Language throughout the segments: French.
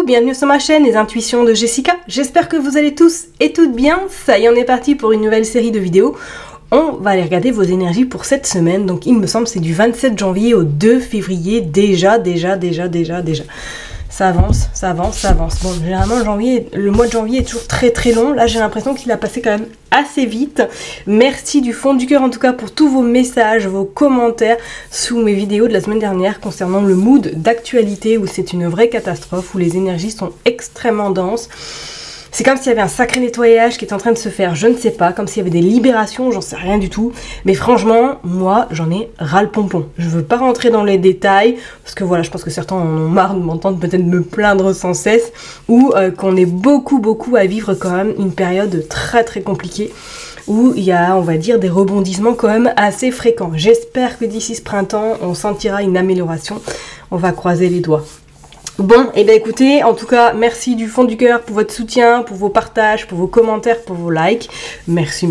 bienvenue sur ma chaîne Les Intuitions de Jessica. J'espère que vous allez tous et toutes bien. Ça y est, on est parti pour une nouvelle série de vidéos. On va aller regarder vos énergies pour cette semaine. Donc il me semble c'est du 27 janvier au 2 février. Déjà. Ça avance. Bon, généralement le mois de janvier est toujours très long. Là j'ai l'impression qu'il a passé quand même assez vite. Merci du fond du cœur en tout cas pour tous vos messages, vos commentaires sous mes vidéos de la semaine dernière concernant le mood d'actualité où c'est une vraie catastrophe, où les énergies sont extrêmement denses. C'est comme s'il y avait un sacré nettoyage qui est en train de se faire, je ne sais pas, comme s'il y avait des libérations, j'en sais rien du tout. Mais franchement, moi, j'en ai ras le pompon. Je veux pas rentrer dans les détails, parce que voilà, je pense que certains en ont marre de m'entendre peut-être me plaindre sans cesse, ou qu'on est beaucoup à vivre quand même une période très compliquée, où il y a, on va dire, des rebondissements quand même assez fréquents. J'espère que d'ici ce printemps, on sentira une amélioration. On va croiser les doigts. Bon, et bien écoutez, en tout cas, merci du fond du cœur pour votre soutien, pour vos partages, pour vos commentaires, pour vos likes. Merci,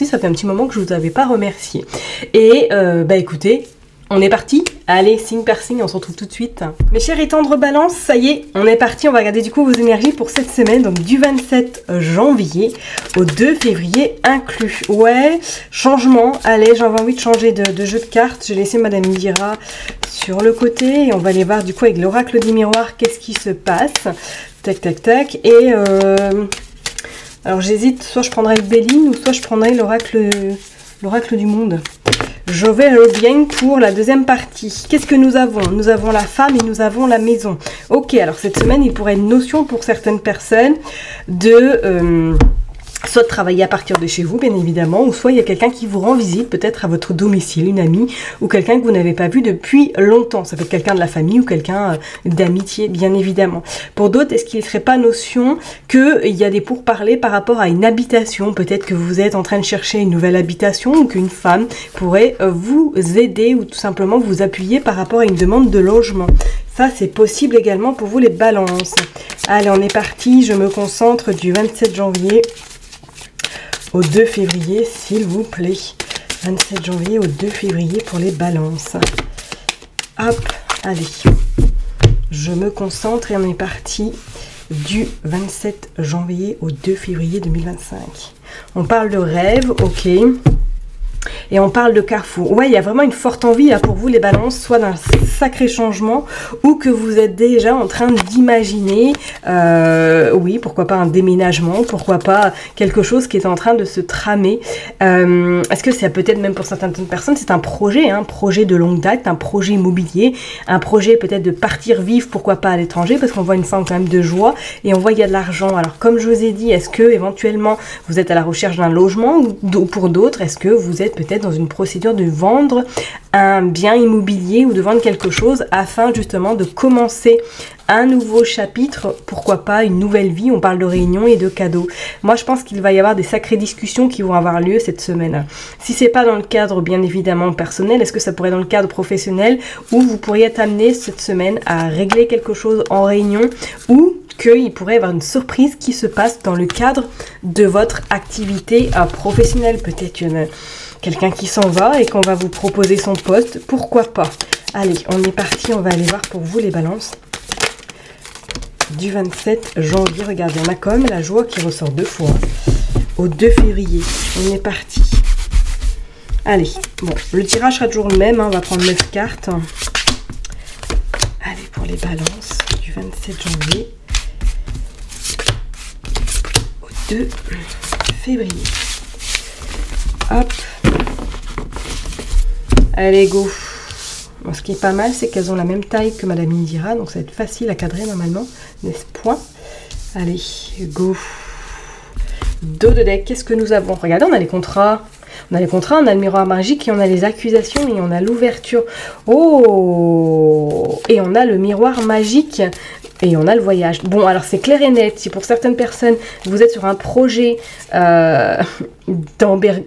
ça fait un petit moment que je vous avais pas remercié. Et écoutez, on est parti. Allez, signe par signe, on se retrouve tout de suite. Mes chers et tendres balances, ça y est, on est parti. On va regarder du coup vos énergies pour cette semaine, donc du 27 janvier au 2 février inclus. Ouais, changement. Allez, j'avais envie de changer de jeu de cartes. J'ai laissé Madame Indira sur le côté et on va aller voir du coup avec l'oracle des miroirs qu'est-ce qui se passe. Tac. Et alors j'hésite, soit je prendrai le Béline ou soit je prendrai l'oracle du monde. Je vais bien pour la deuxième partie. Qu'est-ce que nous avons? Nous avons la femme et nous avons la maison. Ok, alors cette semaine, il pourrait être une notion pour certaines personnes de soit de travailler à partir de chez vous, bien évidemment, ou soit il y a quelqu'un qui vous rend visite, peut-être à votre domicile, une amie, ou quelqu'un que vous n'avez pas vu depuis longtemps. Ça peut être quelqu'un de la famille ou quelqu'un d'amitié, bien évidemment. Pour d'autres, est-ce qu'il ne serait pas notion qu'il y a des pourparlers par rapport à une habitation? Peut-être que vous êtes en train de chercher une nouvelle habitation ou qu'une femme pourrait vous aider ou tout simplement vous appuyer par rapport à une demande de logement. Ça, c'est possible également pour vous les balances. Allez, on est parti. Je me concentre du 27 janvier au 2 février, s'il vous plaît. 27 janvier au 2 février pour les balances. Hop, allez. Je me concentre et on est parti du 27 janvier au 2 février 2025. On parle de rêve, ok. Et on parle de carrefour. Ouais, il y a vraiment une forte envie là pour vous les balances, soit d'un sacré changement ou que vous êtes déjà en train d'imaginer, oui, pourquoi pas un déménagement, pourquoi pas quelque chose qui est en train de se tramer. Est-ce que c'est peut-être même pour certaines personnes, c'est un projet de longue date, un projet immobilier, un projet peut-être de partir vivre, pourquoi pas à l'étranger, parce qu'on voit une forme quand même de joie et on voit qu'il y a de l'argent. Alors comme je vous ai dit, est-ce que éventuellement vous êtes à la recherche d'un logement ou pour d'autres, est-ce que vous êtes peut-être dans une procédure de vendre un bien immobilier ou de vendre quelque chose afin justement de commencer un nouveau chapitre, pourquoi pas une nouvelle vie. On parle de réunions et de cadeaux. Moi je pense qu'il va y avoir des sacrées discussions qui vont avoir lieu cette semaine. Si c'est pas dans le cadre bien évidemment personnel, est-ce que ça pourrait être dans le cadre professionnel où vous pourriez être amené cette semaine à régler quelque chose en réunion ou qu'il pourrait y avoir une surprise qui se passe dans le cadre de votre activité professionnelle. Peut-être quelqu'un qui s'en va et qu'on va vous proposer son poste, pourquoi pas. Allez, on est parti, on va aller voir pour vous les balances du 27 janvier. Regardez, on a quand même la joie qui ressort deux fois. Au 2 février, on est parti. Allez, bon, le tirage sera toujours le même, on va prendre 9 cartes. Allez, pour les balances du 27 janvier au 2 février. Hop. Allez, go. Bon, ce qui est pas mal, c'est qu'elles ont la même taille que Madame Indira, donc ça va être facile à cadrer normalement, n'est-ce point? Allez, go. Dos de deck, qu'est-ce que nous avons? Regardez, on a les contrats. On a les contrats, on a le miroir magique et on a les accusations et on a l'ouverture. Oh! Et on a le miroir magique. Et on a le voyage. Bon, alors c'est clair et net. Si pour certaines personnes, vous êtes sur un projet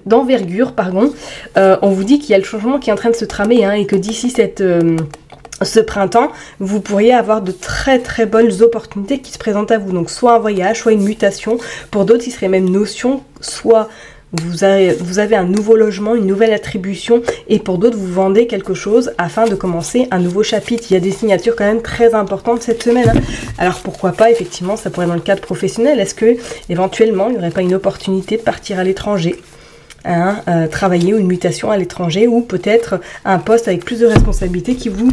d'envergure, pardon, on vous dit qu'il y a le changement qui est en train de se tramer et que d'ici ce printemps, vous pourriez avoir de très bonnes opportunités qui se présentent à vous. Donc soit un voyage, soit une mutation. Pour d'autres, il serait même notion, soit vous avez un nouveau logement, une nouvelle attribution, et pour d'autres, vous vendez quelque chose afin de commencer un nouveau chapitre. Il y a des signatures quand même très importantes cette semaine, hein. Alors pourquoi pas, effectivement, ça pourrait être dans le cadre professionnel. Est-ce que éventuellement, il n'y aurait pas une opportunité de partir à l'étranger, hein, travailler ou une mutation à l'étranger, ou peut-être un poste avec plus de responsabilités qui vous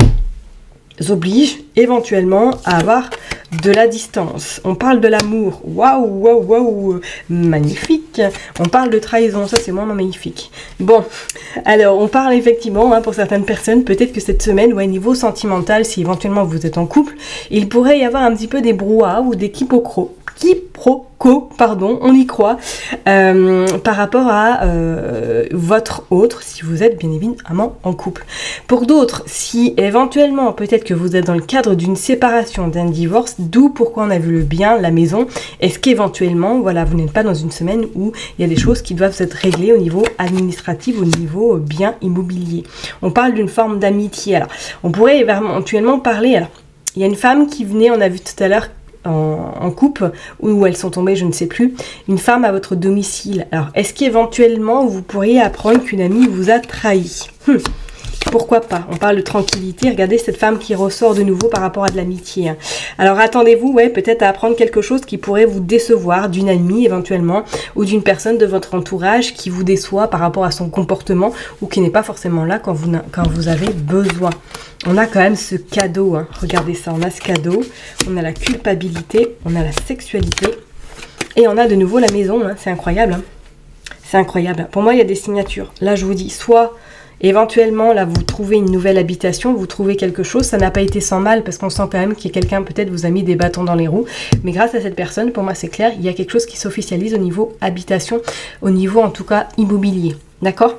oblige éventuellement à avoir de la distance. On parle de l'amour, waouh, waouh, waouh, magnifique. On parle de trahison, ça c'est moins magnifique. Bon, alors on parle effectivement, hein, pour certaines personnes, peut-être que cette semaine, ouais, niveau sentimental, si éventuellement vous êtes en couple, il pourrait y avoir un petit peu des brouhahs ou des quiproquos, pardon, on y croit, par rapport à votre autre, si vous êtes bien évidemment en couple. Pour d'autres, si éventuellement, peut-être que vous êtes dans le cadre d'une séparation, d'un divorce, d'où pourquoi on a vu le bien, la maison, est-ce qu'éventuellement, voilà, vous n'êtes pas dans une semaine où il y a des choses qui doivent être réglées au niveau administratif, au niveau bien immobilier. On parle d'une forme d'amitié. Alors, on pourrait éventuellement parler, alors, il y a une femme qui venait, on a vu tout à l'heure, en couple, où elles sont tombées, je ne sais plus, une femme à votre domicile. Alors, est-ce qu'éventuellement, vous pourriez apprendre qu'une amie vous a trahi? Pourquoi pas? On parle de tranquillité. Regardez cette femme qui ressort de nouveau par rapport à de l'amitié, hein. Alors, attendez-vous, ouais, peut-être à apprendre quelque chose qui pourrait vous décevoir d'une amie, éventuellement, ou d'une personne de votre entourage qui vous déçoit par rapport à son comportement, ou qui n'est pas forcément là quand vous avez besoin. On a quand même ce cadeau, hein. Regardez ça, on a ce cadeau, on a la culpabilité, on a la sexualité, et on a de nouveau la maison, hein. C'est incroyable, hein. C'est incroyable. Pour moi, il y a des signatures. Là, je vous dis, soit éventuellement, là, vous trouvez une nouvelle habitation, vous trouvez quelque chose, ça n'a pas été sans mal, parce qu'on sent quand même qu'il y a quelqu'un, peut-être, vous a mis des bâtons dans les roues, mais grâce à cette personne, pour moi, c'est clair, il y a quelque chose qui s'officialise au niveau habitation, au niveau, en tout cas, immobilier. D'accord ?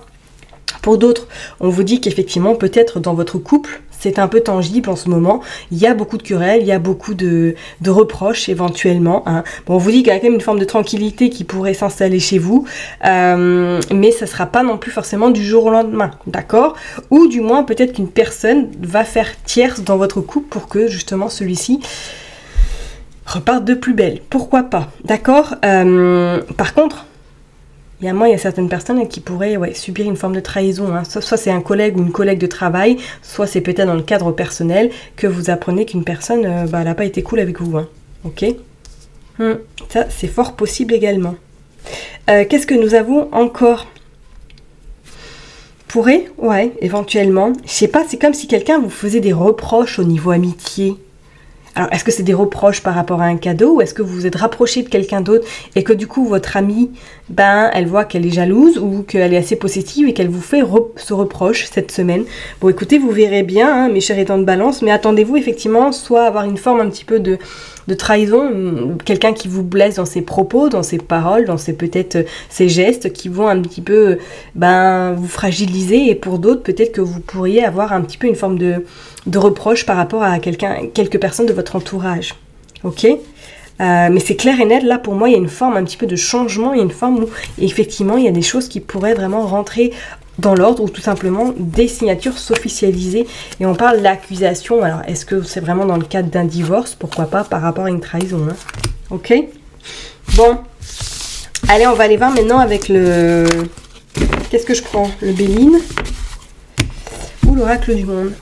Pour d'autres, on vous dit qu'effectivement, peut-être dans votre couple, c'est un peu tangible en ce moment. Il y a beaucoup de querelles, il y a beaucoup de reproches éventuellement, hein. Bon, on vous dit qu'il y a quand même une forme de tranquillité qui pourrait s'installer chez vous, mais ça ne sera pas non plus forcément du jour au lendemain, d'accord? Ou du moins, peut-être qu'une personne va faire tierce dans votre couple pour que justement celui-ci reparte de plus belle. Pourquoi pas, d'accord? Par contre, il y a certaines personnes qui pourraient, ouais, subir une forme de trahison, hein. Soit c'est un collègue ou une collègue de travail, soit c'est peut-être dans le cadre personnel que vous apprenez qu'une personne, elle n'a pas été cool avec vous, hein. Ok? Ça, c'est fort possible également. Qu'est-ce que nous avons encore? Pourrait, ouais, éventuellement. Je sais pas, c'est comme si quelqu'un vous faisait des reproches au niveau amitié. Alors, est-ce que c'est des reproches par rapport à un cadeau, ou est-ce que vous vous êtes rapproché de quelqu'un d'autre et que du coup, votre amie, elle voit qu'elle est jalouse ou qu'elle est assez possessive et qu'elle vous fait ce reproche cette semaine? Bon, écoutez, vous verrez bien, hein, mes chers étangs de balance, mais attendez-vous effectivement soit avoir une forme un petit peu de trahison, quelqu'un qui vous blesse dans ses propos, dans ses paroles, dans peut-être ses gestes qui vont un petit peu vous fragiliser, et pour d'autres, peut-être que vous pourriez avoir un petit peu une forme de reproche par rapport à quelques personnes de votre entourage. Ok? Mais c'est clair et net, là pour moi il y a une forme un petit peu de changement, il y a une forme où effectivement il y a des choses qui pourraient vraiment rentrer dans l'ordre, ou tout simplement des signatures s'officialiser, et on parle d'accusation. Alors est-ce que c'est vraiment dans le cadre d'un divorce? Pourquoi pas par rapport à une trahison, hein. Ok? Bon, allez, on va aller voir maintenant avec le... Qu'est-ce que je prends? Le Béline ou l'oracle du monde?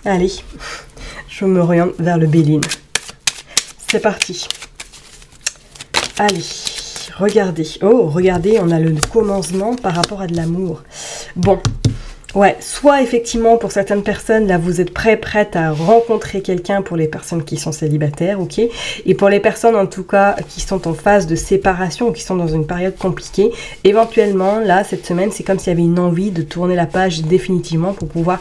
Allez, je m'oriente vers le Béline. C'est parti. Allez, regardez. Oh, regardez, on a le commencement par rapport à de l'amour. Bon, ouais, soit effectivement pour certaines personnes, là vous êtes prête à rencontrer quelqu'un, pour les personnes qui sont célibataires, ok. Et pour les personnes en tout cas qui sont en phase de séparation ou qui sont dans une période compliquée, éventuellement là cette semaine c'est comme s'il y avait une envie de tourner la page définitivement pour pouvoir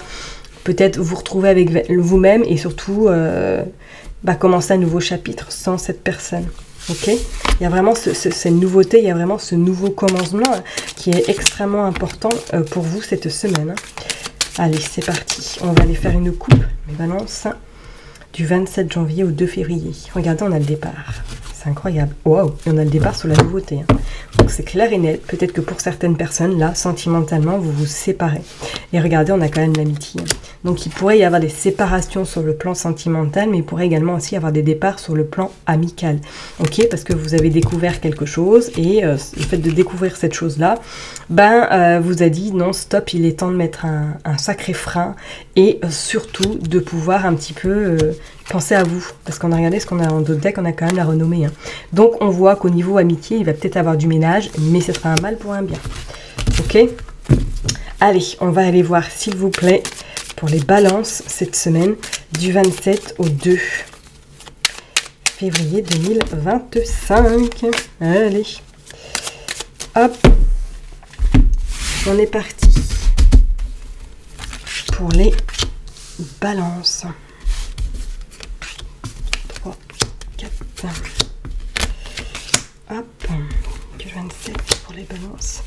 peut-être vous retrouver avec vous-même et surtout commencer un nouveau chapitre sans cette personne. Ok, il y a vraiment cette nouveauté, il y a vraiment ce nouveau commencement qui est extrêmement important pour vous cette semaine, hein. Allez, c'est parti. On va aller faire une coupe, mes balances, du 27 janvier au 2 février. Regardez, on a le départ. C'est incroyable. Waouh, et on a le départ sur la nouveauté. Hein. Donc c'est clair et net. Peut-être que pour certaines personnes, là, sentimentalement, vous vous séparez. Et regardez, on a quand même l'amitié. Donc il pourrait y avoir des séparations sur le plan sentimental, mais il pourrait également aussi avoir des départs sur le plan amical. Ok, parce que vous avez découvert quelque chose et le fait de découvrir cette chose-là, vous a dit non, stop, il est temps de mettre un sacré frein et surtout de pouvoir un petit peu penser à vous. Parce qu'on a regardé ce qu'on a en d'autres decks, on a quand même la renommée. Hein. Donc on voit qu'au niveau amitié, il va peut-être avoir du ménage, mais ce sera un mal pour un bien. Ok? Allez, on va aller voir, s'il vous plaît, pour les balances cette semaine, du 27 au 2 février 2025. Allez, hop, on est parti pour les balances. 3, 4, hop, du 27 pour les balances.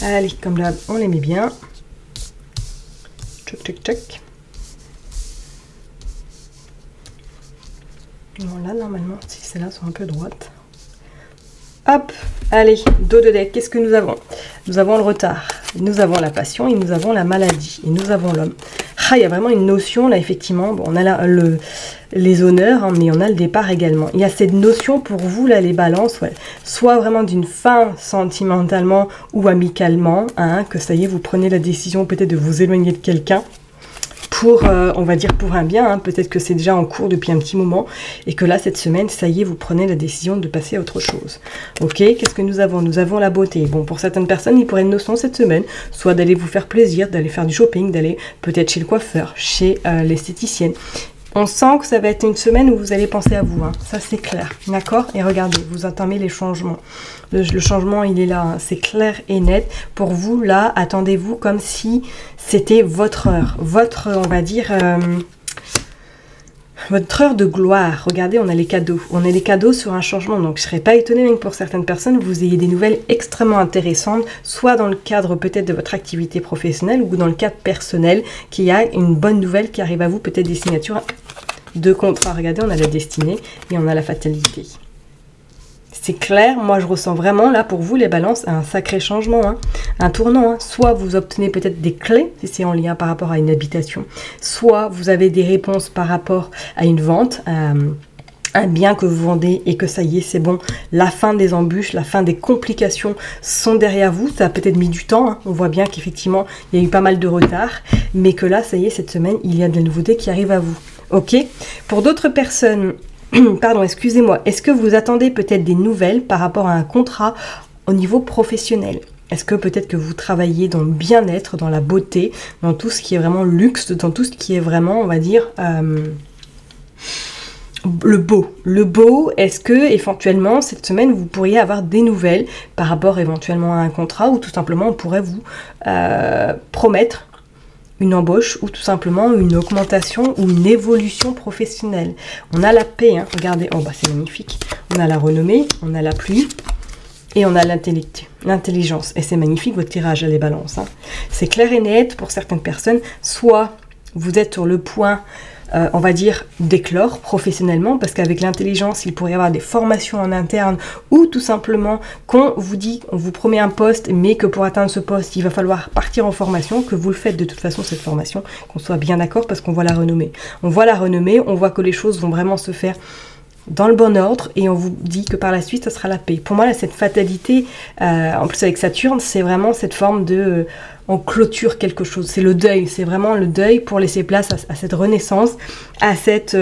Allez, comme là, on les met bien. Tchoc, tchoc, tchoc. Bon, là, normalement, si celles-là sont un peu droites. Hop, allez, dos de deck, qu'est-ce que nous avons? Nous avons le retard, nous avons la passion et nous avons la maladie. Et nous avons l'homme. Ah, il y a vraiment une notion, là, effectivement. Bon, on a là les honneurs, hein, mais on a le départ également. Il y a cette notion pour vous, là, les balances, ouais, soit vraiment d'une fin sentimentalement ou amicalement, hein, que ça y est, vous prenez la décision peut-être de vous éloigner de quelqu'un. Pour, on va dire pour un bien, hein, peut-être que c'est déjà en cours depuis un petit moment, et que là, cette semaine, ça y est, vous prenez la décision de passer à autre chose. Ok, qu'est-ce que nous avons? Nous avons la beauté. Bon, pour certaines personnes, il pourrait être une notion cette semaine, soit d'aller vous faire plaisir, d'aller faire du shopping, d'aller peut-être chez le coiffeur, chez l'esthéticienne. On sent que ça va être une semaine où vous allez penser à vous, hein. Ça c'est clair, d'accord? Et regardez, vous entamez les changements. Le changement, il est là, hein. C'est clair et net. Pour vous, là, attendez-vous comme si c'était votre heure. Votre, on va dire, votre heure de gloire. Regardez, on a les cadeaux. On a les cadeaux sur un changement. Donc, je ne serais pas étonnée même que pour certaines personnes, vous ayez des nouvelles extrêmement intéressantes, soit dans le cadre peut-être de votre activité professionnelle ou dans le cadre personnel, qu'il y a une bonne nouvelle qui arrive à vous, peut-être des signatures de contrat. Regardez, on a la destinée et on a la fatalité. C'est clair, moi je ressens vraiment là pour vous les balances un sacré changement, hein, un tournant. Hein. Soit vous obtenez peut-être des clés, si c'est en lien par rapport à une habitation, soit vous avez des réponses par rapport à une vente, un bien que vous vendez et que ça y est, c'est bon, la fin des embûches, la fin des complications sont derrière vous. Ça a peut-être mis du temps, hein. On voit bien qu'effectivement il y a eu pas mal de retard, mais que là ça y est, cette semaine il y a de la nouveauté qui arrive à vous. Ok, pour d'autres personnes, pardon, excusez-moi, est-ce que vous attendez peut-être des nouvelles par rapport à un contrat au niveau professionnel? Est-ce que peut-être que vous travaillez dans le bien-être, dans la beauté, dans tout ce qui est vraiment luxe, dans tout ce qui est vraiment, on va dire, le beau. Le beau, est-ce que éventuellement cette semaine vous pourriez avoir des nouvelles par rapport éventuellement à un contrat, ou tout simplement on pourrait vous promettre une embauche ou tout simplement une augmentation ou une évolution professionnelle. On a la paix, hein. Regardez, oh bah c'est magnifique. On a la renommée, on a la pluie et on a l'intelligence. Et c'est magnifique votre tirage à les balances, hein. C'est clair et net pour certaines personnes. Soit vous êtes sur le point, on va dire, d'éclore professionnellement, parce qu'avec l'intelligence, il pourrait y avoir des formations en interne, ou tout simplement qu'on vous dit, on vous promet un poste, mais que pour atteindre ce poste, il va falloir partir en formation, que vous le faites de toute façon, cette formation, qu'on soit bien d'accord, parce qu'on voit la renommée. On voit la renommée, on voit que les choses vont vraiment se faire dans le bon ordre, et on vous dit que par la suite, ça sera la paix. Pour moi, là, cette fatalité, en plus avec Saturne, c'est vraiment cette forme de... on clôture quelque chose, c'est le deuil, c'est vraiment le deuil pour laisser place à cette renaissance, à cette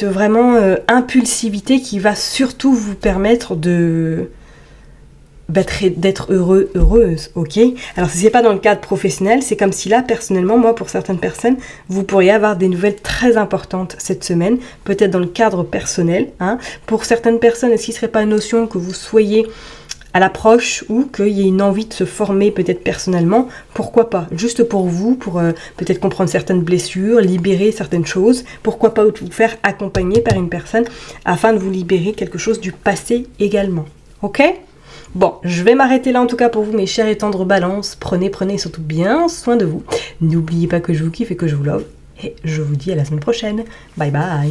vraiment impulsivité qui va surtout vous permettre d'être heureux, heureuse, ok? Alors si c'est pas dans le cadre professionnel, c'est comme si là, personnellement, moi, pour certaines personnes, vous pourriez avoir des nouvelles très importantes cette semaine, peut-être dans le cadre personnel, hein. Pour certaines personnes, est-ce qu'il ne serait pas une notion que vous soyez à l'approche ou qu'il y ait une envie de se former peut-être personnellement, pourquoi pas, juste pour vous, pour peut-être comprendre certaines blessures, libérer certaines choses, pourquoi pas vous faire accompagner par une personne afin de vous libérer quelque chose du passé également, ok? Bon, je vais m'arrêter là en tout cas pour vous mes chers et tendres balances. Prenez surtout bien soin de vous. N'oubliez pas que je vous kiffe et que je vous love. Et je vous dis à la semaine prochaine. Bye bye.